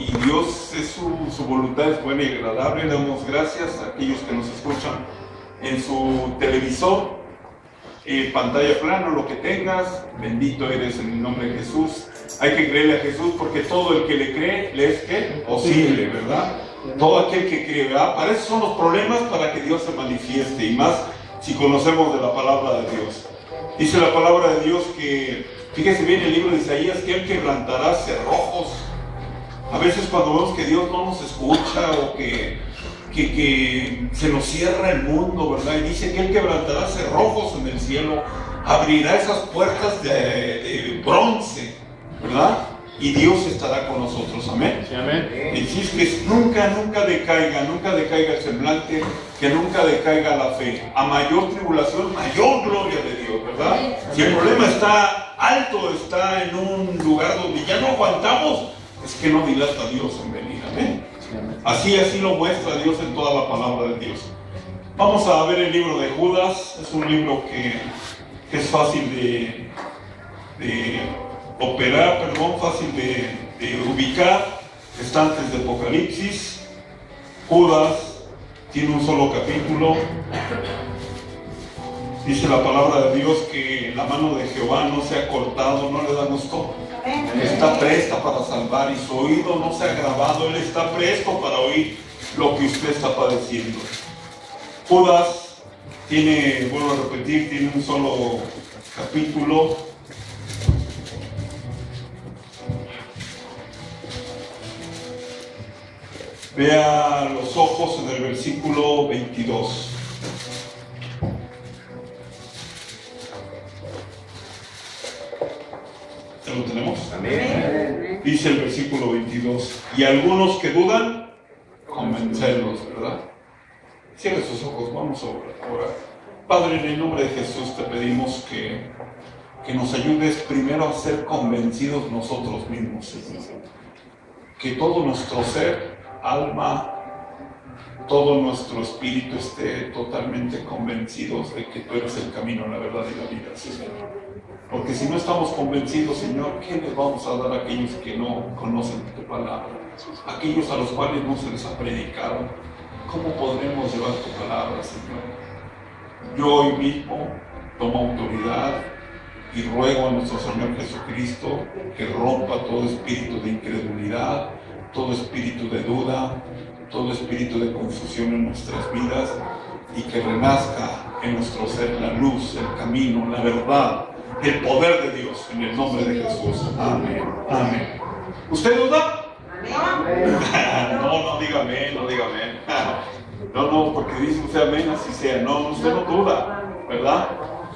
y Dios es su voluntad es buena y agradable. Le damos gracias a aquellos que nos escuchan en su televisor, pantalla plana, lo que tengas. Bendito eres en el nombre de Jesús. Hay que creerle a Jesús porque todo el que le cree, le es ¿qué? Posible, ¿verdad? Todo aquel que cree, ¿verdad? Para eso son los problemas, para que Dios se manifieste, y más si conocemos de la palabra de Dios. Dice la palabra de Dios que, fíjese bien el libro de Isaías, que Él quebrantará cerrojos. A veces cuando vemos que Dios no nos escucha o que se nos cierra el mundo, ¿verdad? Y dice que Él quebrantará cerrojos en el cielo, abrirá esas puertas de bronce, ¿verdad? Y Dios estará con nosotros, amén. Sí, amén. Y si es que nunca decaiga el semblante, que nunca decaiga la fe. A mayor tribulación, mayor gloria de Dios, ¿verdad? Si el problema está alto, está en un lugar donde ya no aguantamos, es que no dilata Dios en venir, amén. Así lo muestra Dios en toda la palabra de Dios. Vamos a ver el libro de Judas. Es un libro que es fácil de operar, fácil de ubicar. Está antes de Apocalipsis. Judas tiene un solo capítulo. Dice la palabra de Dios que la mano de Jehová no se ha cortado, no le da gusto. Está presta para salvar y su oído no se ha agravado. Él está presto para oír lo que usted está padeciendo. Judas tiene, vuelvo a repetir, tiene un solo capítulo. Vea los ojos en el versículo 22. ¿Ya lo tenemos? Amén. Dice el versículo 22. Y algunos que dudan, convencerlos, ¿verdad? Cierre sus ojos, vamos a orar. Padre, en el nombre de Jesús te pedimos que nos ayudes primero a ser convencidos nosotros mismos, Señor. Que todo nuestro ser, alma, todo nuestro espíritu esté totalmente convencidos de que tú eres el camino, la verdad y la vida, Señor. Porque si no estamos convencidos, Señor, ¿qué les vamos a dar a aquellos que no conocen tu palabra? Aquellos a los cuales no se les ha predicado. ¿Cómo podremos llevar tu palabra, Señor? Yo hoy mismo tomo autoridad y ruego a nuestro Señor Jesucristo que rompa todo espíritu de incredulidad, todo espíritu de duda, todo espíritu de confusión en nuestras vidas, y que renazca en nuestro ser la luz, el camino, la verdad, el poder de Dios, en el nombre de Jesús. Amén. Amén. ¿Usted duda? No diga amén, no diga amén. No, porque dice usted amén, así sea. No, usted no duda, ¿verdad?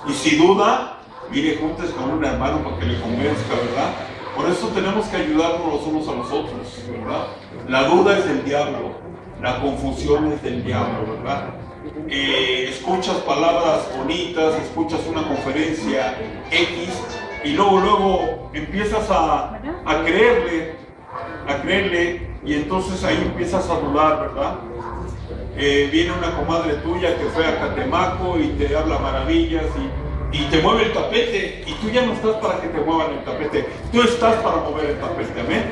Y si duda, mire, juntes con un hermano para que le convenzca, ¿verdad? Por eso tenemos que ayudarnos los unos a los otros, ¿verdad? La duda es del diablo, la confusión es del diablo, ¿verdad? Escuchas palabras bonitas, escuchas una conferencia X y luego empiezas a creerle, y entonces ahí empiezas a dudar, ¿verdad? Viene una comadre tuya que fue a Catemaco y te habla maravillas y te mueve el tapete, y tú ya no estás para que te muevan el tapete, tú estás para mover el tapete, amén.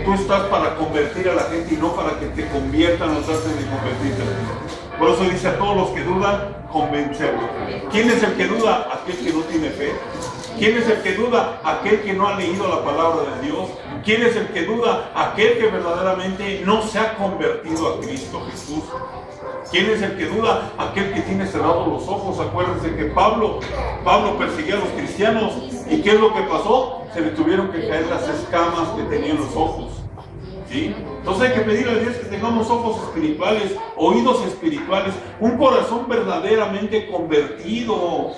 Tú estás para convertir a la gente y no para que te conviertan o traten de convertirte. Por eso dice a todos los que dudan, convencerlos. ¿Quién es el que duda? Aquel que no tiene fe. ¿Quién es el que duda? Aquel que no ha leído la palabra de Dios. ¿Quién es el que duda? Aquel que verdaderamente no se ha convertido a Cristo Jesús. ¿Quién es el que duda? Aquel que tiene cerrados los ojos. Acuérdense que Pablo persiguió a los cristianos. ¿Y qué es lo que pasó? Se le tuvieron que caer las escamas que tenían los ojos. ¿Sí? Entonces hay que pedirle a Dios que tengamos ojos espirituales, oídos espirituales, un corazón verdaderamente convertido,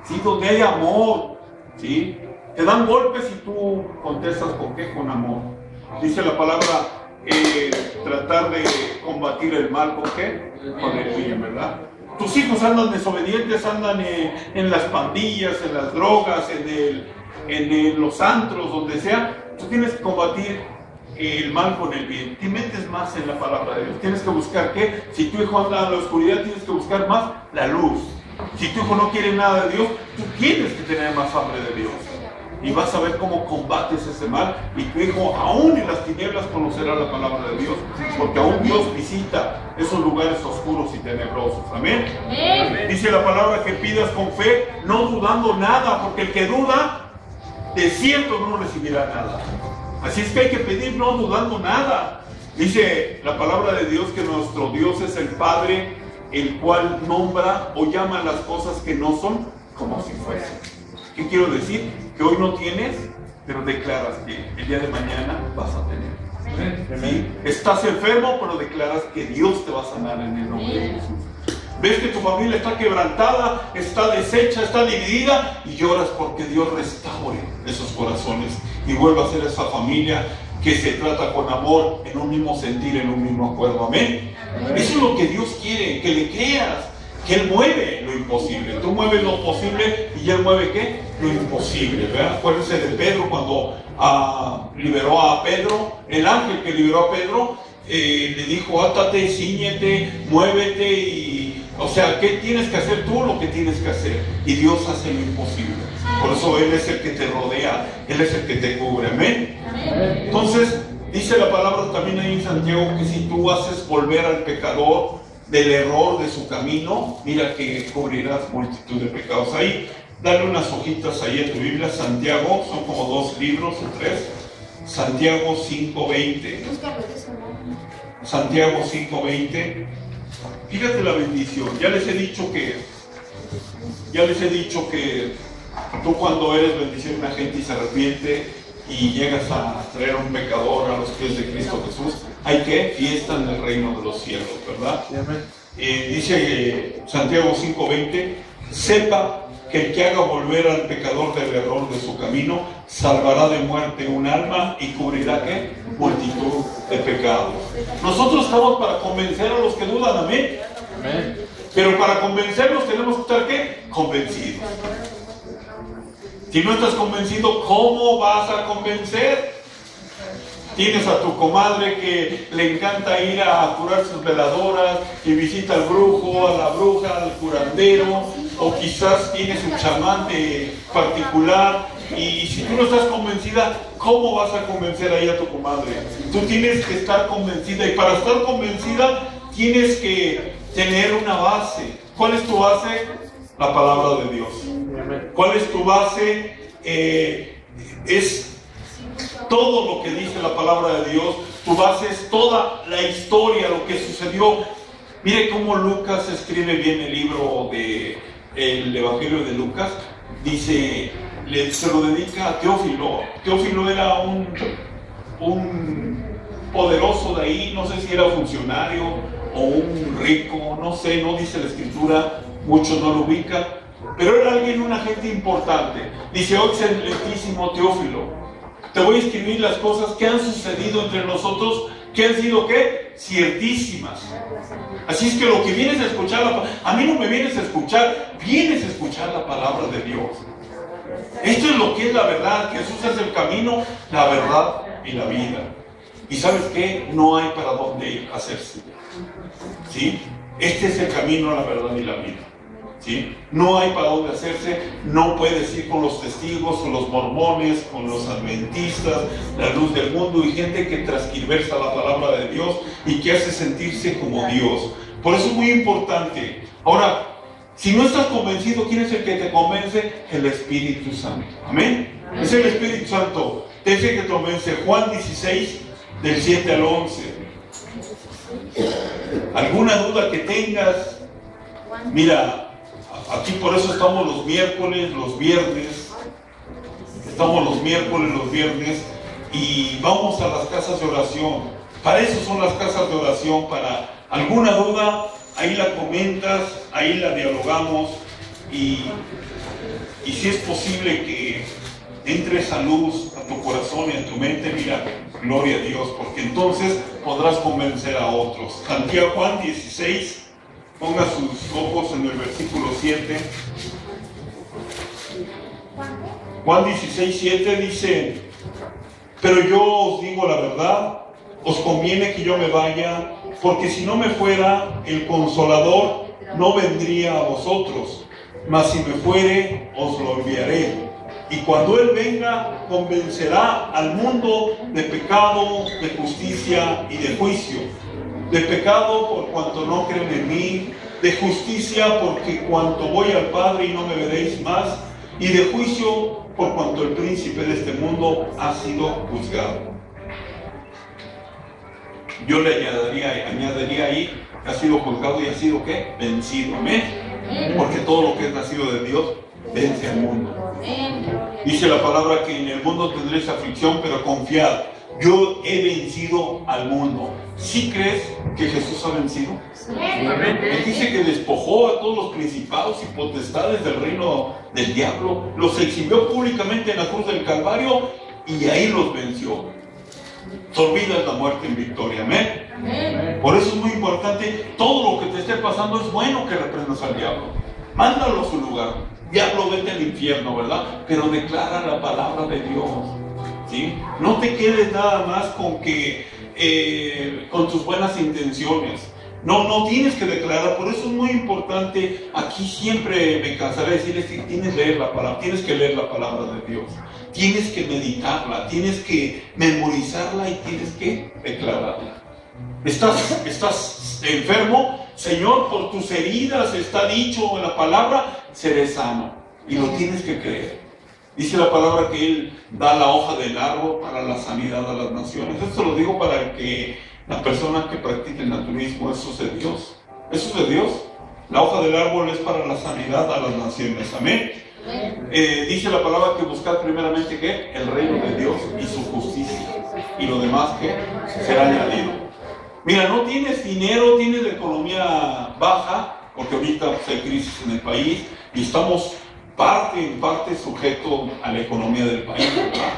¿sí? Donde hay amor, ¿sí? Te dan golpes y tú contestas ¿con qué? Con amor. Dice la palabra, tratar de combatir el mal ¿con qué? Con el bien, ¿verdad? Tus hijos andan desobedientes, andan en las pandillas, en las drogas, en los antros, donde sea. Tú tienes que combatir el mal con el bien. Te metes más en la palabra de Dios. Tienes que buscar ¿qué? Si tu hijo anda en la oscuridad, tienes que buscar más la luz. Si tu hijo no quiere nada de Dios, tú tienes que tener más hambre de Dios. y vas a ver cómo combates ese mal. Y dijo, aún en las tinieblas conocerá la palabra de Dios, porque aún Dios visita esos lugares oscuros y tenebrosos. Amén. Dice la palabra que pidas con fe, no dudando nada, porque el que duda, de cierto no recibirá nada. Así es que hay que pedir no dudando nada. Dice la palabra de Dios que nuestro Dios es el Padre, el cual nombra o llama las cosas que no son como si fuesen. ¿Qué quiero decir? Que hoy no tienes, pero declaras que el día de mañana vas a tener. ¿Sí? Estás enfermo, pero declaras que Dios te va a sanar en el nombre de Jesús. Ves que tu familia está quebrantada, está deshecha, está dividida, y lloras porque Dios restaure esos corazones y vuelva a ser esa familia que se trata con amor, en un mismo sentir, en un mismo acuerdo. Amén. Eso es lo que Dios quiere, que le creas, que Él mueve lo imposible. Tú mueves lo posible y Él mueve ¿qué? Lo imposible, ¿verdad? Acuérdense de Pedro cuando liberó a Pedro, el ángel que liberó a Pedro, le dijo, átate, cíñete, muévete, y, o sea, ¿qué tienes que hacer tú? Lo que tienes que hacer. Y Dios hace lo imposible. Por eso Él es el que te rodea, Él es el que te cubre. Amén. Entonces, dice la palabra también ahí en Santiago que si tú haces volver al pecador del error de su camino, mira que cubrirás multitud de pecados. Ahí, dale unas hojitas ahí en tu Biblia, Santiago, son como 2 libros o 3. Santiago 5:20. Santiago 5:20. Fíjate la bendición. Ya les he dicho que tú cuando eres bendición a una gente y se arrepiente y llegas a traer a un pecador a los pies de Cristo Jesús, hay que fiesta en el reino de los cielos, ¿verdad? Dice Santiago 5:20, sepa que el que haga volver al pecador del error de su camino, salvará de muerte un alma y cubrirá ¿qué? Multitud de pecados. Nosotros estamos para convencer a los que dudan, amén. Pero para convencerlos tenemos que estar ¿qué? Convencidos. Si no estás convencido, ¿cómo vas a convencer? Tienes a tu comadre que le encanta ir a curar sus veladoras y visita al brujo, a la bruja, al curandero, o quizás tiene su chamán particular, y si tú no estás convencida, ¿cómo vas a convencer ahí a tu comadre? Tú tienes que estar convencida, y para estar convencida tienes que tener una base. ¿Cuál es tu base? La palabra de Dios. ¿Cuál es tu base? Es todo lo que dice la palabra de Dios. Tu base es toda la historia, lo que sucedió. Mire cómo Lucas escribe bien el libro del Evangelio de Lucas. Dice, se lo dedica a Teófilo. Teófilo era un poderoso de ahí, no sé si era funcionario o un rico, no sé, no dice la escritura, muchos no lo ubican, pero era alguien, una gente importante. Dice, oh excelentísimo Teófilo, te voy a escribir las cosas que han sucedido entre nosotros, que han sido ¿qué? Ciertísimas. Así es que lo que vienes a escuchar, a mí no me vienes a escuchar, vienes a escuchar la palabra de Dios. Esto es lo que es la verdad. Jesús es el camino, la verdad y la vida. Y ¿sabes qué? No hay para dónde hacerse. ¿Sí? Este es el camino, la verdad y la vida. ¿Sí? No hay para dónde hacerse. No puedes ir con los testigos, con los mormones, con los adventistas, la luz del mundo y gente que transgiversa la palabra de Dios y que hace sentirse como Dios. Por eso es muy importante. Ahora, si no estás convencido, ¿quién es el que te convence? El Espíritu Santo. Amén. Es el Espíritu Santo. Te dice que te convence. Juan 16, del 7 al 11. ¿Alguna duda que tengas? Mira, aquí por eso estamos los miércoles, los viernes. Estamos los miércoles, los viernes. Y vamos a las casas de oración. Para eso son las casas de oración. Para alguna duda, ahí la comentas, ahí la dialogamos. Y si es posible que entre esa luz a tu corazón y a tu mente, mira, gloria a Dios, porque entonces podrás convencer a otros. Santiago, Juan 16, ponga sus ojos en el versículo 7. Juan 16, 7 dice, pero yo os digo la verdad, os conviene que yo me vaya, porque si no me fuera, el Consolador no vendría a vosotros, mas si me fuere, os lo enviaré. Y cuando Él venga, convencerá al mundo de pecado, de justicia y de juicio. De pecado por cuanto no creen en mí, de justicia porque cuanto voy al Padre y no me veréis más, y de juicio por cuanto el príncipe de este mundo ha sido juzgado. Yo le añadiría ahí, ha sido juzgado y ha sido ¿qué? Vencido. Amén. Porque todo lo que es nacido de Dios vence al mundo. Dice la palabra que en el mundo tendréis aflicción, pero confiad, yo he vencido al mundo. ¿Sí crees que Jesús ha vencido? Él dice que despojó a todos los principados y potestades del reino del diablo, los exhibió públicamente en la cruz del Calvario y ahí los venció. Su vida es la muerte en victoria. Amén. Por eso es muy importante, todo lo que te esté pasando es bueno que reprendas al diablo. Mándalo a su lugar. Diablo, vete al infierno, ¿verdad? Pero declara la palabra de Dios. ¿Sí? No te quedes nada más con que con tus buenas intenciones. No tienes que declarar. Por eso es muy importante. Aquí siempre me cansaré de decirles que tienes que leer la palabra de Dios. Tienes que meditarla, tienes que memorizarla y tienes que declararla. ¿Estás enfermo? Señor, por tus heridas está dicho en la palabra, seré sano. Y lo tienes que creer. Dice la palabra que Él da la hoja del árbol para la sanidad a las naciones. Esto lo digo para que la persona que practique el naturismo, eso es de Dios. Eso es de Dios. La hoja del árbol es para la sanidad a las naciones. Amén. Dice la palabra que buscar primeramente ¿qué? El reino de Dios y su justicia. Y lo demás ¿qué? Será añadido. Mira, no tienes dinero, tienes la economía baja, porque ahorita pues, hay crisis en el país y estamos en parte sujetos a la economía del país, ¿verdad?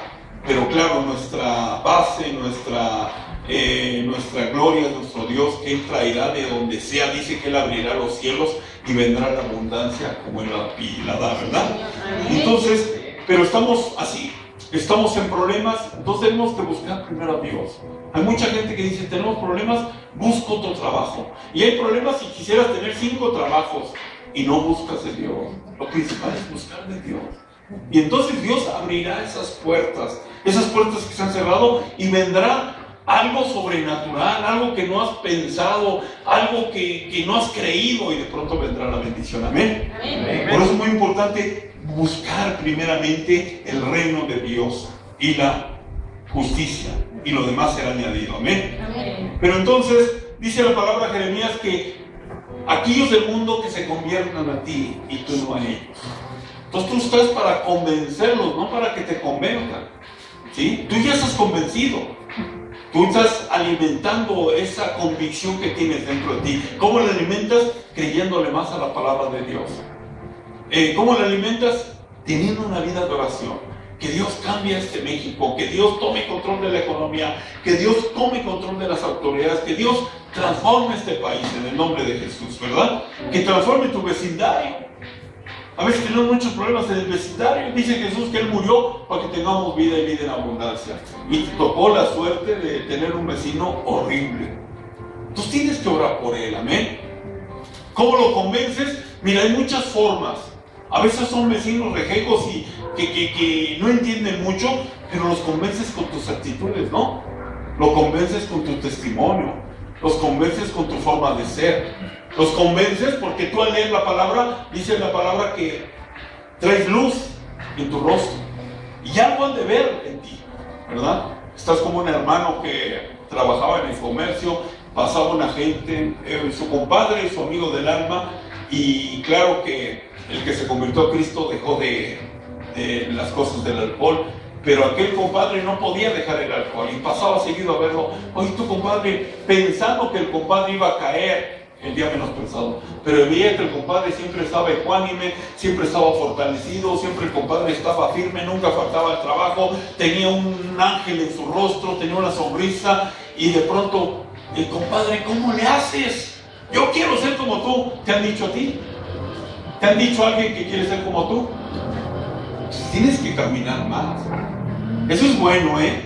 Pero claro, nuestra base, nuestra gloria es nuestro Dios, que Él traerá de donde sea. Dice que Él abrirá los cielos y vendrá la abundancia como Él la da, ¿verdad? Entonces, pero estamos así, estamos en problemas, entonces tenemos que buscar primero a Dios. Hay mucha gente que dice, tenemos problemas, busco otro trabajo. Y hay problemas si quisieras tener 5 trabajos y no buscas de Dios. Lo principal es buscar de Dios. Y entonces Dios abrirá esas puertas que se han cerrado, y vendrá algo sobrenatural, algo que no has pensado, algo que no has creído, y de pronto vendrá la bendición. Amén. Amén. Por eso es muy importante buscar primeramente el reino de Dios y la justicia, y lo demás será añadido. Amén. Amén. Pero entonces dice la palabra de Jeremías que aquellos del mundo que se conviertan a ti y tú no a ellos. Entonces tú estás para convencerlos, no para que te convenzan. ¿Sí? Tú ya estás convencido. Tú estás alimentando esa convicción que tienes dentro de ti. ¿Cómo la alimentas? Creyéndole más a la palabra de Dios. ¿Cómo la alimentas? Teniendo una vida de oración. Que Dios cambie este México, que Dios tome control de la economía, que Dios tome control de las autoridades, que Dios transforme este país en el nombre de Jesús, ¿verdad? Que transforme tu vecindario. A veces tenemos muchos problemas en el vecindario. Dice Jesús que Él murió para que tengamos vida y vida en abundancia. Y te tocó la suerte de tener un vecino horrible. Entonces tienes que orar por él. Amén. ¿Cómo lo convences? Mira, hay muchas formas. A veces son vecinos rejegos y que no entienden mucho, pero los convences con tus actitudes, ¿no? Los convences con tu testimonio. Los convences con tu forma de ser. Los convences porque tú al leer la palabra, dice la palabra que traes luz en tu rostro. Y algo han de ver en ti, ¿verdad? Estás como un hermano que trabajaba en el comercio, pasaba una gente, su compadre, su amigo del alma, y claro que el que se convirtió a Cristo dejó de las cosas del alcohol, pero aquel compadre no podía dejar el alcohol y pasaba seguido a verlo. Oye, tu compadre, pensando que el compadre iba a caer el día menos pensado, pero veía que el compadre siempre estaba ecuánime, siempre estaba fortalecido, siempre el compadre estaba firme, nunca faltaba el trabajo, tenía un ángel en su rostro, tenía una sonrisa, y de pronto, el compadre, ¿cómo le haces? Yo quiero ser como tú. ¿Te han dicho a ti? ¿Te han dicho a alguien que quiere ser como tú? Tienes que caminar más. Eso es bueno, ¿eh?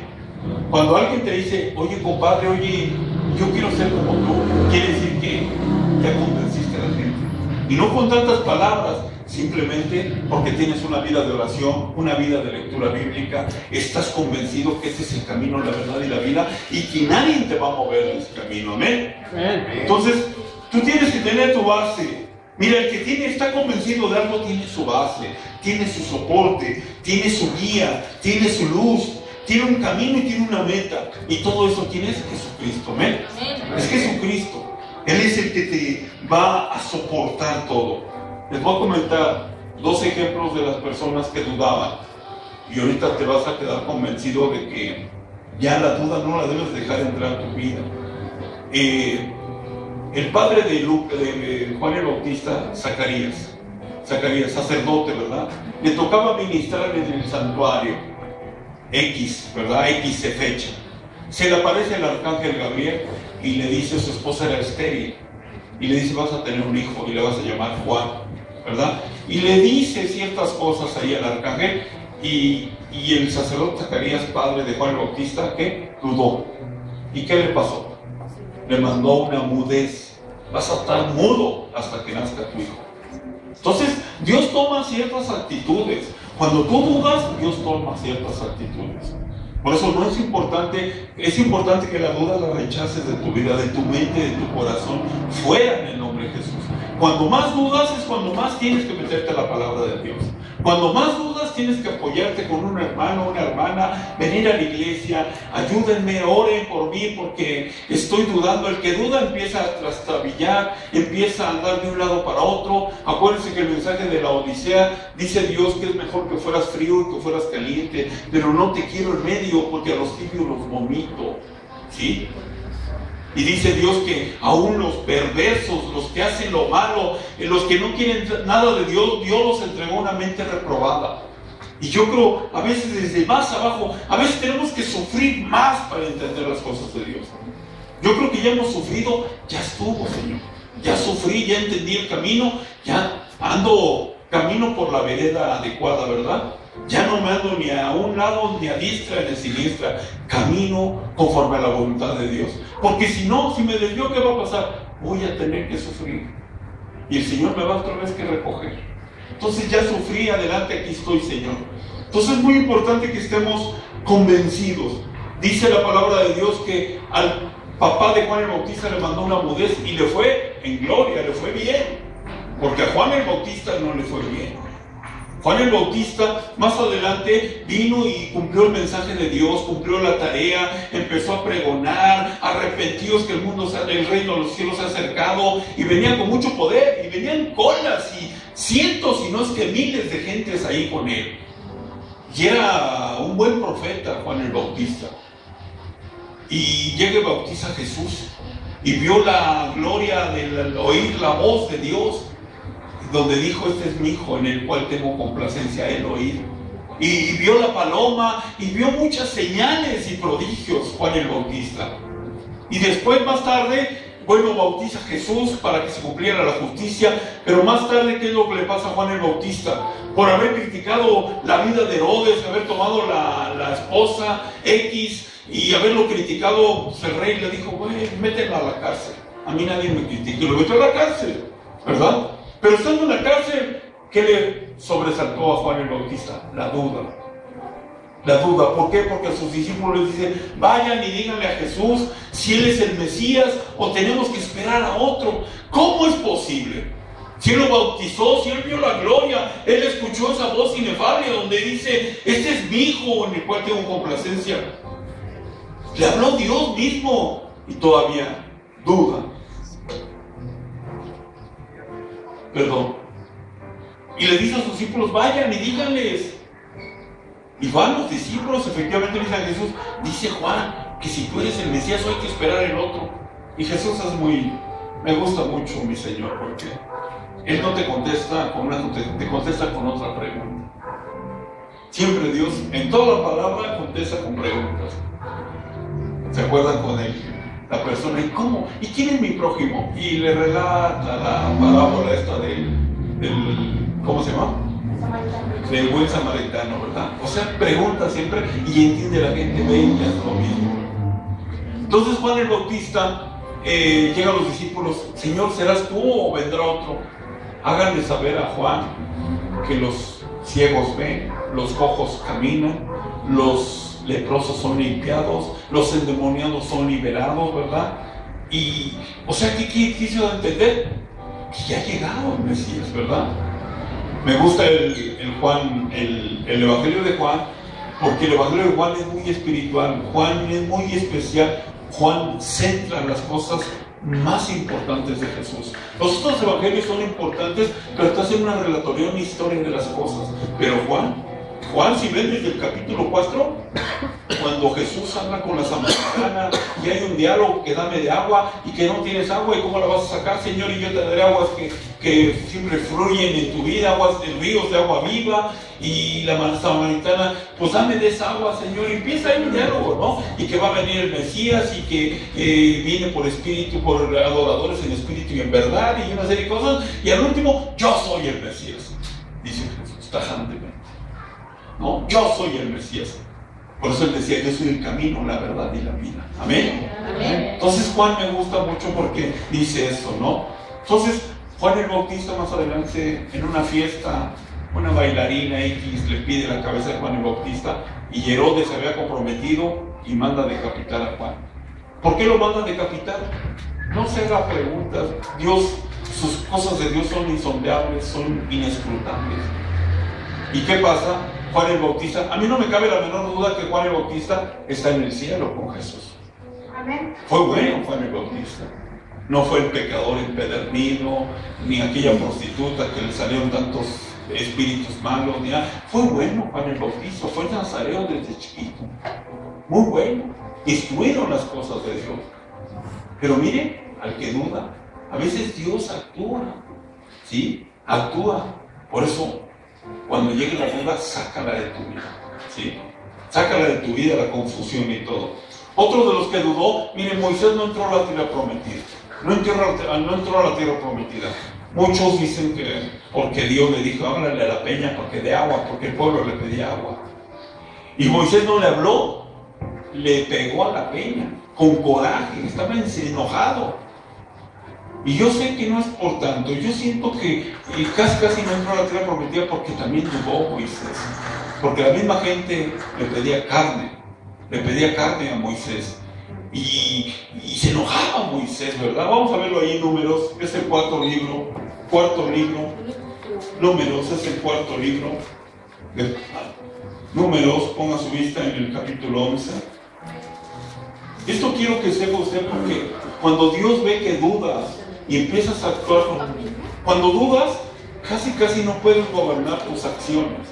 Cuando alguien te dice, oye compadre, oye, yo quiero ser como tú, quiere decir que ya convenciste a la gente. Y no con tantas palabras, simplemente porque tienes una vida de oración, una vida de lectura bíblica, estás convencido que ese es el camino, la verdad y la vida, y que nadie te va a mover de ese camino. Amén. Entonces, tú tienes que tener tu base. Mira, el que está convencido de algo tiene su base, tiene su soporte, tiene su guía, tiene su luz, tiene un camino y tiene una meta. Y todo eso tiene es Jesucristo. Amén. Es Jesucristo. Él es el que te va a soportar todo. Les voy a comentar 2 ejemplos de las personas que dudaban. Y ahorita te vas a quedar convencido de que ya la duda no la debes dejar entrar a tu vida. El padre de Juan el Bautista, Zacarías, sacerdote, ¿verdad? Le tocaba ministrar en el santuario. ¿Verdad? X se fecha. Se le aparece el arcángel Gabriel y le dice, su esposa era estéril, y le dice, vas a tener un hijo y le vas a llamar Juan, ¿verdad? Y le dice ciertas cosas ahí al arcángel, y el sacerdote Zacarías, padre de Juan el Bautista, ¿qué? Dudó. ¿Y qué le pasó? Le mandó una mudez. Vas a estar mudo hasta que nazca tu hijo. Entonces, Dios toma ciertas actitudes. Cuando tú dudas, Dios toma ciertas actitudes. Por eso no es importante que la duda la rechaces de tu vida, de tu mente, de tu corazón, fuera en el nombre de Jesús. Cuando más dudas es cuando más tienes que meterte a la palabra de Dios. Cuando más dudas tienes que apoyarte con un hermano, una hermana, venir a la iglesia, ayúdenme, oren por mí porque estoy dudando. El que duda empieza a trastabillar, empieza a andar de un lado para otro. Acuérdense que el mensaje de la Odisea dice Dios que es mejor que fueras frío y que fueras caliente, pero no te quiero en medio porque a los tibios los vomito. ¿Sí? Y dice Dios que aún los perversos, los que hacen lo malo, los que no quieren nada de Dios, Dios los entregó una mente reprobada. Y yo creo, a veces desde más abajo, a veces tenemos que sufrir más para entender las cosas de Dios. Yo creo que ya hemos sufrido, ya estuvo, Señor. Ya sufrí, ya entendí el camino, ya camino por la vereda adecuada, ¿verdad? Ya no me ando ni a un lado ni a diestra ni a siniestra, camino conforme a la voluntad de Dios. Porque si no, si me desvío, ¿qué va a pasar? Voy a tener que sufrir. Y el Señor me va otra vez que recoger. Entonces ya sufrí, adelante, aquí estoy, Señor. Entonces es muy importante que estemos convencidos. Dice la palabra de Dios que al papá de Juan el Bautista le mandó una mudez y le fue en gloria, le fue bien. Porque a Juan el Bautista no le fue bien. Juan el Bautista más adelante vino y cumplió el mensaje de Dios, cumplió la tarea, empezó a pregonar, arrepentidos que el reino de los cielos se ha acercado, y venía con mucho poder, y venían colas y cientos, y no es que miles de gentes ahí con él. Y era un buen profeta Juan el Bautista. Y llega y bautiza a Jesús, y vio la gloria del oír la voz de Dios, donde dijo, este es mi hijo en el cual tengo complacencia, él oír. Y vio la paloma y vio muchas señales y prodigios Juan el Bautista. Y después, más tarde, bautiza a Jesús para que se cumpliera la justicia. Pero más tarde, ¿qué es lo que le pasa a Juan el Bautista? Por haber criticado la vida de Herodes, haber tomado la esposa X y haberlo criticado, pues el rey le dijo, métela a la cárcel. A mí nadie me critica, y lo metió a la cárcel, ¿verdad? Pero estando en la cárcel, ¿qué le sobresaltó a Juan el Bautista? La duda. La duda. ¿Por qué? Porque a sus discípulos les dice, vayan y díganle a Jesús si Él es el Mesías o tenemos que esperar a otro. ¿Cómo es posible? Si Él lo bautizó, si Él vio la gloria, Él escuchó esa voz inefable donde dice, este es mi hijo en el cual tengo complacencia. Le habló Dios mismo y todavía duda. Perdón. Y le dice a sus discípulos, vayan y díganles. Y van los discípulos, efectivamente le dicen a Jesús, dice Juan, que si tú eres el Mesías hay que esperar el otro. Y Jesús me gusta mucho mi Señor, porque Él no te contesta con te contesta con otra pregunta. Siempre Dios, en toda la palabra, contesta con preguntas. ¿Se acuerdan con la persona? ¿Y cómo? ¿Y quién es mi prójimo? Y le relata la parábola esta del ¿cómo se llama? Del buen samaritano, ¿verdad? O sea, pregunta siempre y entiende la gente, ve y hace lo mismo. Entonces Juan el Bautista llega a los discípulos, Señor, ¿serás tú o vendrá otro háganle saber a Juan que los ciegos ven, los cojos caminan, los leprosos son limpiados, los endemoniados son liberados, ¿verdad? Y, o sea, ¿qué quiso entender? Que ya ha llegado el Mesías, ¿verdad? Me gusta el Evangelio de Juan, porque el Evangelio de Juan es muy espiritual, Juan es muy especial, Juan centra las cosas más importantes de Jesús. Los otros evangelios son importantes, pero te hacen una relatoría, una historia de las cosas. Pero Juan, si ven desde el capítulo 4, cuando Jesús habla con la samaritana y hay un diálogo que dame de agua y que no tienes agua y cómo la vas a sacar, Señor, y yo te daré aguas que siempre fluyen en tu vida, aguas de ríos de agua viva. Y la samaritana, pues dame de esa agua, Señor, y empieza ahí un diálogo, ¿no? Y que va a venir el Mesías y que viene por espíritu, por adoradores en espíritu y en verdad, y una serie de cosas. Y al último, yo soy el Mesías, dice Jesús tajantemente. No, yo soy el Mesías. Por eso él decía, yo soy el camino, la verdad y la vida. Amén. Amén. Entonces Juan me gusta mucho porque dice eso, ¿no? Entonces Juan el Bautista más adelante en una fiesta, una bailarina X le pide la cabeza de Juan el Bautista y Herodes se había comprometido y manda decapitar a Juan. ¿Por qué lo manda decapitar? No se haga preguntas. Dios, sus cosas de Dios son insondeables, son inescrutables. ¿Y qué pasa? Juan el Bautista, a mí no me cabe la menor duda que Juan el Bautista está en el cielo con Jesús. Amén. Fue bueno Juan el Bautista. No fue el pecador empedernido, ni aquella prostituta que le salieron tantos espíritus malos, ni nada. Fue bueno Juan el Bautista, fue nazareo desde chiquito. Muy bueno. Instruyeron las cosas de Dios. Pero mire, al que duda, a veces Dios actúa. ¿Sí? Actúa. Por eso, cuando llegue la duda, sácala de tu vida. ¿Sí? Sácala de tu vida, la confusión y todo. Otro de los que dudó, miren, Moisés no entró a la tierra prometida. No entró a la tierra prometida. Muchos dicen que porque Dios le dijo, háblale a la peña para que dé agua, porque el pueblo le pedía agua. Y Moisés no le habló, le pegó a la peña, con coraje, estaba enojado. Y yo sé que no es por tanto, yo siento que casi no entró a la tierra prometida porque también dudó Moisés. Porque la misma gente le pedía carne a Moisés. Y se enojaba Moisés, ¿verdad? Vamos a verlo ahí en Números, es el cuarto libro. Números es el cuarto libro. Números, ponga su vista en el capítulo 11. Esto quiero que sepa usted porque cuando Dios ve que dudas y empiezas a actuar, cuando dudas, casi no puedes gobernar tus acciones.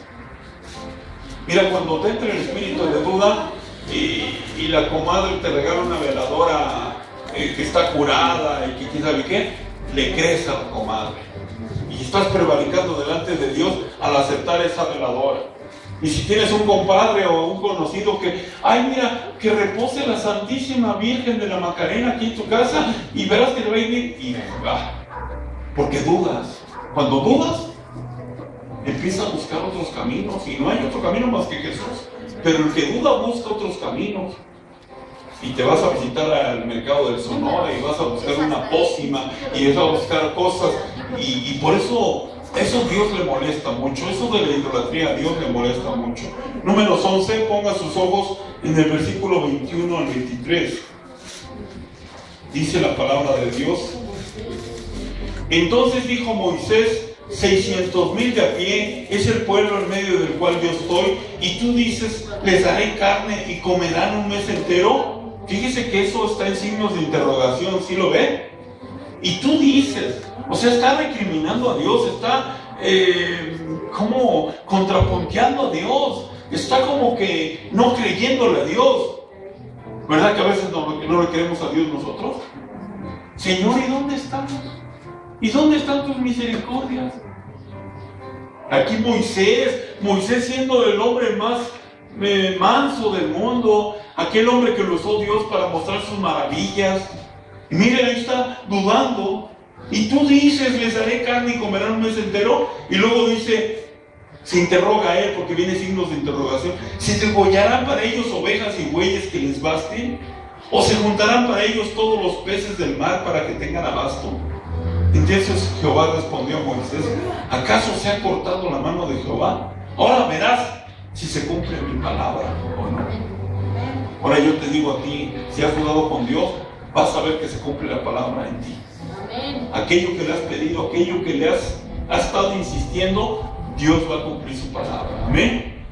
Mira, cuando te entra el espíritu de duda y la comadre te regala una veladora que está curada y que quién sabe qué, le crees a la comadre. Y estás prevaricando delante de Dios al aceptar esa veladora. Y si tienes un compadre o un conocido que, ay mira, que repose la Santísima Virgen de la Macarena aquí en tu casa y verás que te va a ir y porque dudas. Cuando dudas, empieza a buscar otros caminos y no hay otro camino más que Jesús. Pero el que duda busca otros caminos. Y te vas a visitar al mercado del Sonora y vas a buscar una pócima y vas a buscar cosas y por eso Dios le molesta mucho, eso de la idolatría a Dios le molesta mucho. Números 11, ponga sus ojos en el versículo 21 al 23. Dice la palabra de Dios. Entonces dijo Moisés, 600,000 de a pie es el pueblo en medio del cual yo estoy, y tú dices, les daré carne y comerán un mes entero. Fíjese que eso está en signos de interrogación, ¿sí lo ve? Y tú dices, o sea, está recriminando a Dios, está como contrapunteando a Dios, está como que no creyéndole a Dios. ¿Verdad que a veces no le creemos a Dios nosotros? Señor, ¿y dónde estamos? ¿Y dónde están tus misericordias? Aquí Moisés siendo el hombre más manso del mundo, aquel hombre que lo usó Dios para mostrar sus maravillas. Y mire, ahí está dudando. Y tú dices, les daré carne y comerán un mes entero. Y luego dice, se interroga a él porque viene signos de interrogación. ¿Se degollarán para ellos ovejas y bueyes que les basten? ¿O se juntarán para ellos todos los peces del mar para que tengan abasto? Entonces Jehová respondió a Moisés: ¿acaso se ha cortado la mano de Jehová? Ahora verás si se cumple mi palabra o no. Ahora yo te digo a ti, si has dudado con Dios, vas a ver que se cumple la palabra en ti. Aquello que le has pedido, aquello que le has estado insistiendo, Dios va a cumplir su palabra. Amén.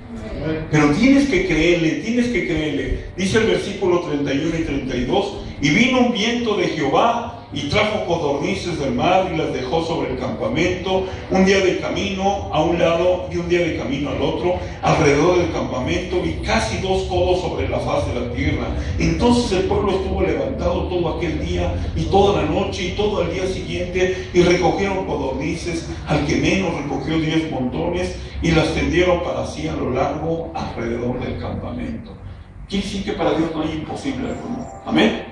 Pero tienes que creerle, tienes que creerle. Dice el versículo 31 y 32: y vino un viento de Jehová y trajo codornices del mar y las dejó sobre el campamento, un día de camino a un lado y un día de camino al otro, alrededor del campamento, y casi 2 codos sobre la faz de la tierra. Entonces el pueblo estuvo levantado todo aquel día y toda la noche y todo el día siguiente, y recogieron codornices, al que menos recogió 10 montones, y las tendieron para sí a lo largo alrededor del campamento. Quiere decir que para Dios no hay imposible alguno. Amén.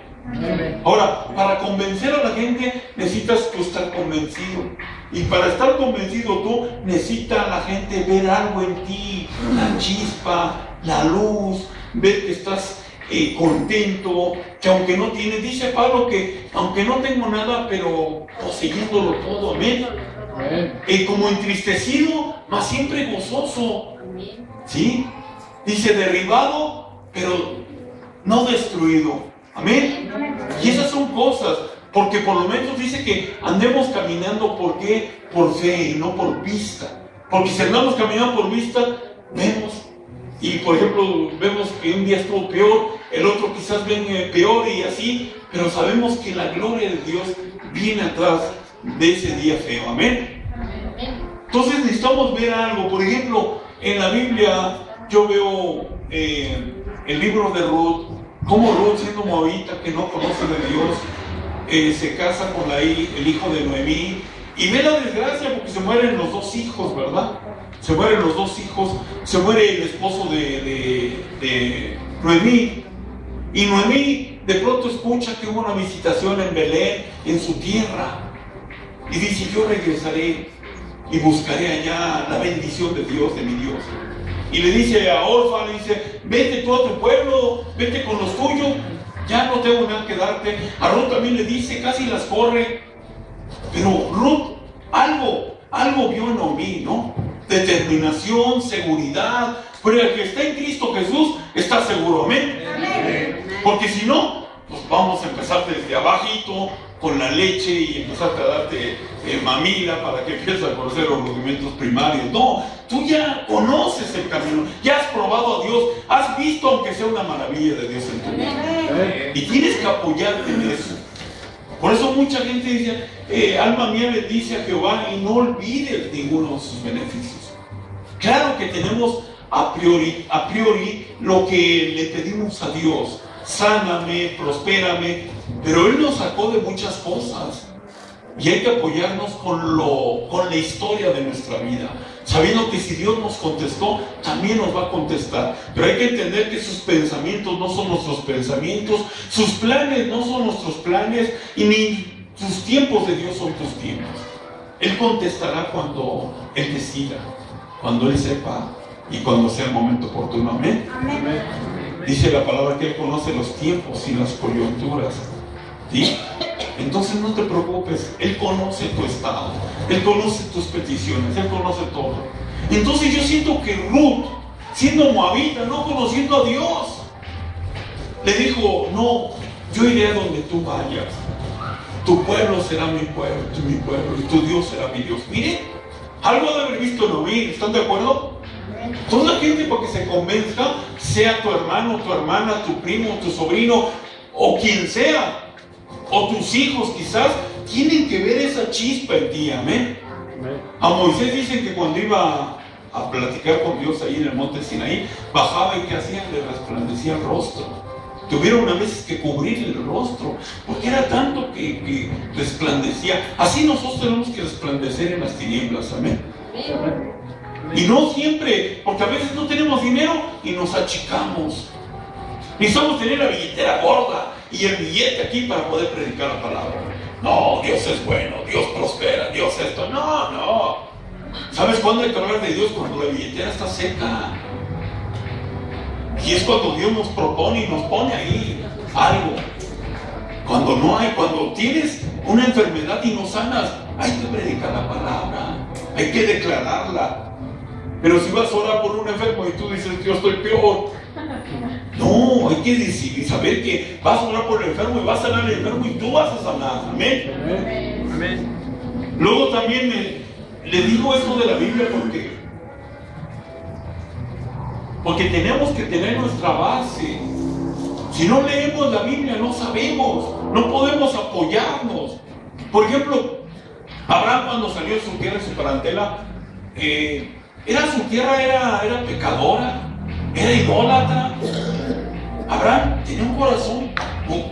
Ahora, para convencer a la gente necesitas tú estar convencido, y para estar convencido tú necesita la gente ver algo en ti, la chispa, la luz, ver que estás contento, que aunque no tienes, dice Pablo que aunque no tengo nada, pero poseyéndolo todo, amén. Como entristecido, mas siempre gozoso, ¿sí? Dice derribado, pero no destruido. Amén. Y esas son cosas, porque por lo menos dice que andemos caminando, ¿por qué? Por fe y no por vista. Porque si andamos caminando por vista, vemos, y por ejemplo, vemos que un día estuvo peor, el otro quizás viene peor y así, pero sabemos que la gloria de Dios viene atrás de ese día feo. Amén. Entonces necesitamos ver algo. Por ejemplo, en la Biblia yo veo el libro de Ruth, como Ruth, siendo moabita, que no conoce de Dios, se casa con el hijo de Noemí, y ve la desgracia porque se mueren los 2 hijos, ¿verdad? Se mueren los 2 hijos, se muere el esposo de Noemí, y Noemí de pronto escucha que hubo una visitación en Belén, en su tierra, y dice: yo regresaré y buscaré allá la bendición de Dios, de mi Dios. Y le dice a Orfa, le dice: vete tú a tu pueblo, vete con los tuyos, ya no tengo nada que darte. A Ruth también le dice, casi las corre. Pero Ruth algo vio en Noemí, ¿no? Determinación, seguridad. Pero el que está en Cristo Jesús está seguro, amén. Porque si no, pues vamos a empezar desde abajito, con la leche, y empezarte a darte mamila para que empieces a conocer los rudimentos primarios. No, tú ya conoces el camino, ya has probado a Dios, has visto aunque sea una maravilla de Dios en tu vida, y tienes que apoyarte en eso. Por eso mucha gente dice: alma mía bendice a Jehová, y no olvides ninguno de sus beneficios. Claro que tenemos a priori lo que le pedimos a Dios: sáname, prospérame. Pero Él nos sacó de muchas cosas, y hay que apoyarnos con la historia de nuestra vida, sabiendo que si Dios nos contestó, también nos va a contestar. Pero hay que entender que sus pensamientos no son nuestros pensamientos, sus planes no son nuestros planes, y ni sus tiempos de Dios son tus tiempos. Él contestará cuando Él decida, cuando Él sepa y cuando sea el momento oportuno. Amén. Amén. Dice la palabra que Él conoce los tiempos y las coyunturas, ¿sí? Entonces no te preocupes, Él conoce tu estado, Él conoce tus peticiones, Él conoce todo. Entonces yo siento que Ruth, siendo moabita, no conociendo a Dios, le dijo: no, yo iré a donde tú vayas, tu pueblo será mi pueblo, y tu Dios será mi Dios. Miren, algo de haber visto Noemí, ¿están de acuerdo? Toda la gente, para que se convenzca, sea tu hermano, tu hermana, tu primo, tu sobrino, o quien sea, o tus hijos quizás, tienen que ver esa chispa en ti. Amén. A Moisés dicen que cuando iba a platicar con Dios ahí en el monte Sinaí, bajaba, y ¿qué hacían? Le resplandecía el rostro. Tuvieron a veces que cubrirle el rostro, porque era tanto que resplandecía. Así nosotros tenemos que resplandecer en las tinieblas. Amén. Y no siempre, porque a veces no tenemos dinero y nos achicamos. Necesitamos tener la billetera gorda y el billete aquí para poder predicar la palabra. No, Dios es bueno, Dios prospera, Dios esto. No. ¿Sabes cuándo hay que hablar de Dios? Cuando la billetera está seca. Y es cuando Dios nos propone y nos pone ahí algo. Cuando no hay, cuando tienes una enfermedad y no sanas, hay que predicar la palabra, hay que declararla. Pero si vas a orar por un enfermo y tú dices, yo estoy peor, no, hay que decir y saber que vas a orar por el enfermo y vas a sanar al enfermo y tú vas a sanar. Amén. Amén. Amén. Luego también le digo esto de la Biblia porque tenemos que tener nuestra base. Si no leemos la Biblia no sabemos, no podemos apoyarnos. Por ejemplo, Abraham cuando salió de su tierra, de su parentela, su tierra era pecadora, era idólatra. Abraham tenía un corazón,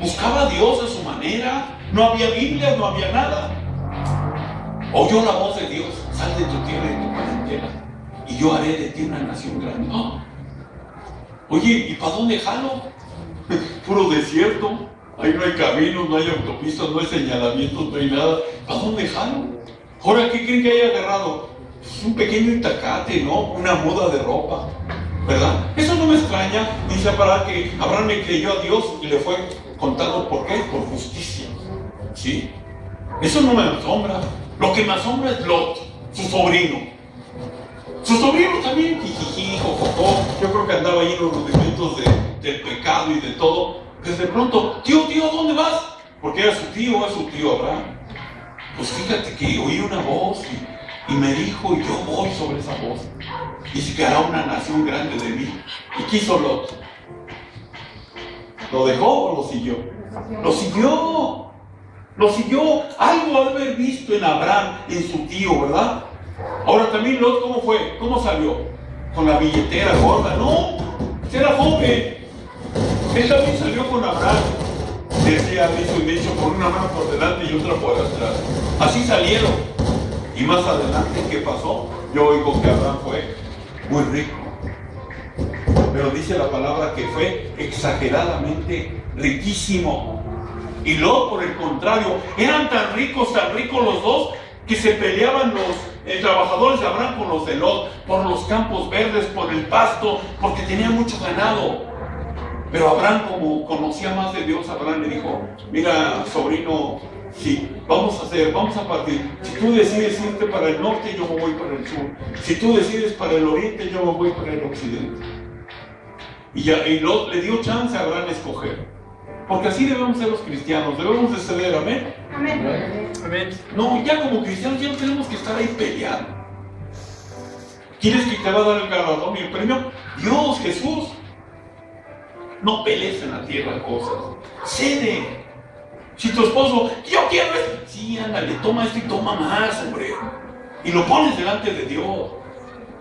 buscaba a Dios a su manera, no había Biblia, no había nada. Oyó la voz de Dios, sal de tu tierra y de tu parentela, y yo haré de ti una nación grande. Oh. Oye, ¿y para dónde jalo? Puro desierto, ahí no hay caminos, no hay autopistas, no hay señalamientos, no hay nada. ¿Para dónde jalo? Ahora, ¿qué creen que haya agarrado? Pues un pequeño itacate, ¿no? Una muda de ropa, ¿verdad? Eso no me extraña. Dice para que Abraham le creyó a Dios y le fue contado. ¿Por qué? Por justicia. ¿Sí? Eso no me asombra. Lo que me asombra es Lot, su sobrino. Su sobrino también, jijiji, jojojó. Yo creo que andaba ahí en los rudimentos del pecado y de todo. Pero de pronto, tío, ¿dónde vas? Porque era su tío Abraham. Pues fíjate que oí una voz y me dijo, y yo voy sobre esa voz. Y se quedará una nación grande de mí. ¿Y qué hizo Lot? ¿Lo dejó o lo siguió? Lo siguió. Lo siguió. Algo al haber visto en Abraham, en su tío, ¿verdad? Ahora también Lot, ¿cómo fue? ¿Cómo salió? ¿Con la billetera gorda? No, era joven. Él también salió con Abraham. Decía, dicho y dicho, con una mano por delante y otra por atrás. Así salieron. Y más adelante, ¿qué pasó? Yo oigo que Abraham fue muy rico. Pero dice la palabra que fue exageradamente riquísimo. Y Lot, por el contrario, eran tan ricos los dos, que se peleaban los trabajadores de Abraham con los de Lot, por los campos verdes, por el pasto, porque tenía mucho ganado. Pero Abraham, como conocía más de Dios, Abraham le dijo, mira, sobrino, sí, vamos a partir. Si tú decides irte para el norte, yo me voy para el sur. Si tú decides para el oriente, yo me voy para el occidente. Y Lot le dio chance a Abraham a escoger. Porque así debemos ser los cristianos, debemos de ceder, amén. Amén. Amén. No, ya como cristianos ya no tenemos que estar ahí peleando. ¿Quieres que te va a dar el galardón y el premio? Dios, Jesús. No pelees en la tierra cosas. Cede. Si tu esposo, yo quiero esto. Sí, ándale, toma esto y toma más, hombre. Y lo pones delante de Dios.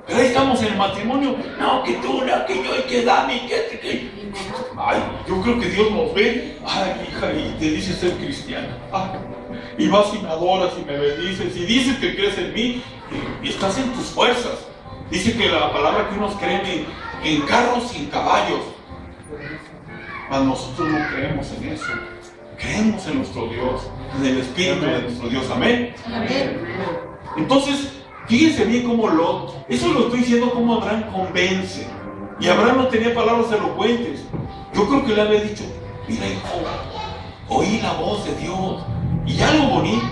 Pero ahí estamos en el matrimonio. No, que tú, que yo, que dame, que. Ay, yo creo que Dios nos ve. Ay, hija, y te dice ser cristiana. Ay, y vas y me adoras y me bendices y dices que crees en mí y estás en tus fuerzas. Dice que la palabra que unos creen en carros y en caballos. Mas nosotros no creemos en eso. Creemos en nuestro Dios, en el Espíritu de nuestro Dios. Amén. Amén. Entonces, fíjense bien cómo Lot, eso lo estoy diciendo como Abraham convence. Y Abraham no tenía palabras elocuentes. Yo creo que le había dicho, mira hijo, oí la voz de Dios. Y algo bonito.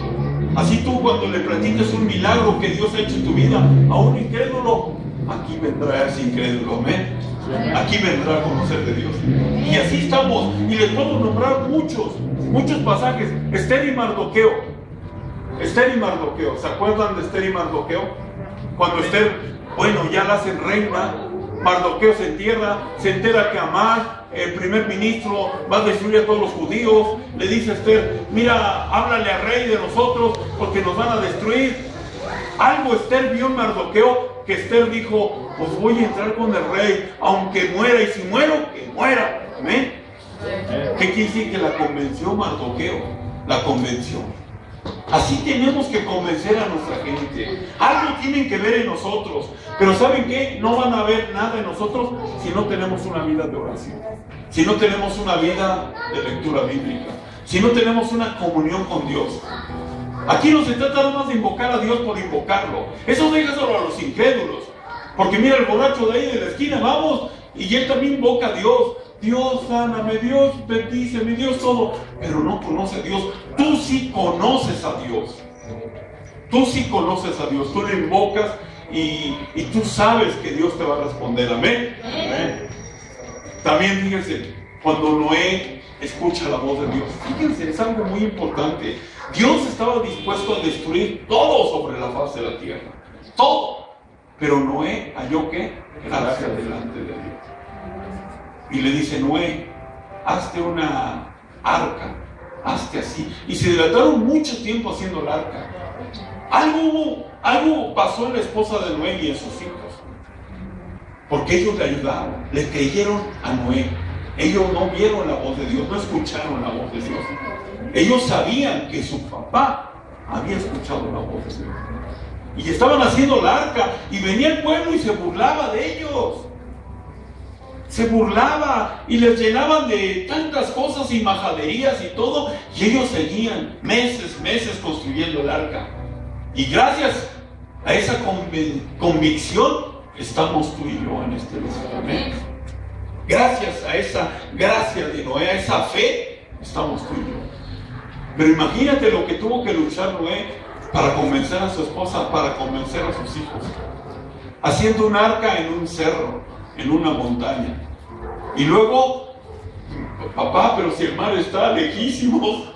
Así tú cuando le platicas un milagro que Dios ha hecho en tu vida a un incrédulo, aquí vendrá ese incrédulo, amén. Aquí vendrá a conocer de Dios. Y así estamos. Y les puedo nombrar muchos pasajes. Esther y Mardoqueo. ¿Se acuerdan de Esther y Mardoqueo? Cuando Esther, ya la hacen reina, Mardoqueo se entera que Amán, el primer ministro, va a destruir a todos los judíos. Le dice a Esther, mira, háblale al rey de nosotros porque nos van a destruir. Algo Esther vio en Mardoqueo que Esther dijo, pues voy a entrar con el rey, aunque muera, y si muero, que muera. ¿Amén? ¿Qué quiere decir? Que la convenció Mardoqueo, la convenció. Así tenemos que convencer a nuestra gente. Algo tienen que ver en nosotros. Pero ¿saben qué? No van a ver nada en nosotros si no tenemos una vida de oración, si no tenemos una vida de lectura bíblica, si no tenemos una comunión con Dios. Aquí no se trata nada más de invocar a Dios por invocarlo. Eso deja solo a los incrédulos. Porque mira el borracho de ahí de la esquina, vamos, y él también invoca a Dios. Dios sáname, Dios bendíceme, Dios todo, pero no conoce a Dios. Tú sí conoces a Dios. Tú sí conoces a Dios, tú le invocas y tú sabes que Dios te va a responder. Amén. Amén. También fíjense, cuando Noé escucha la voz de Dios, fíjense, es algo muy importante. Dios estaba dispuesto a destruir todo sobre la faz de la tierra, todo. Pero Noé halló que gracia delante de Dios. Y le dice: Noé, hazte una arca, hazte así. Y se dilataron mucho tiempo haciendo la arca. Algo pasó en la esposa de Noé y en sus hijos, porque ellos le ayudaron, le creyeron a Noé. Ellos no vieron la voz de Dios, no escucharon la voz de Dios. Ellos sabían que su papá había escuchado la voz de Dios. Y estaban haciendo la arca, y venía el pueblo y se burlaba de ellos. Se burlaba y les llenaban de tantas cosas y majaderías y todo, y ellos seguían meses construyendo el arca. Y gracias a esa convicción estamos tú y yo en este lugar. Amén. Gracias a esa gracia de Noé, a esa fe, estamos tú y yo. Pero imagínate lo que tuvo que luchar Noé para convencer a su esposa, para convencer a sus hijos, haciendo un arca en un cerro, en una montaña. Y luego, papá, pero si el mar está lejísimo,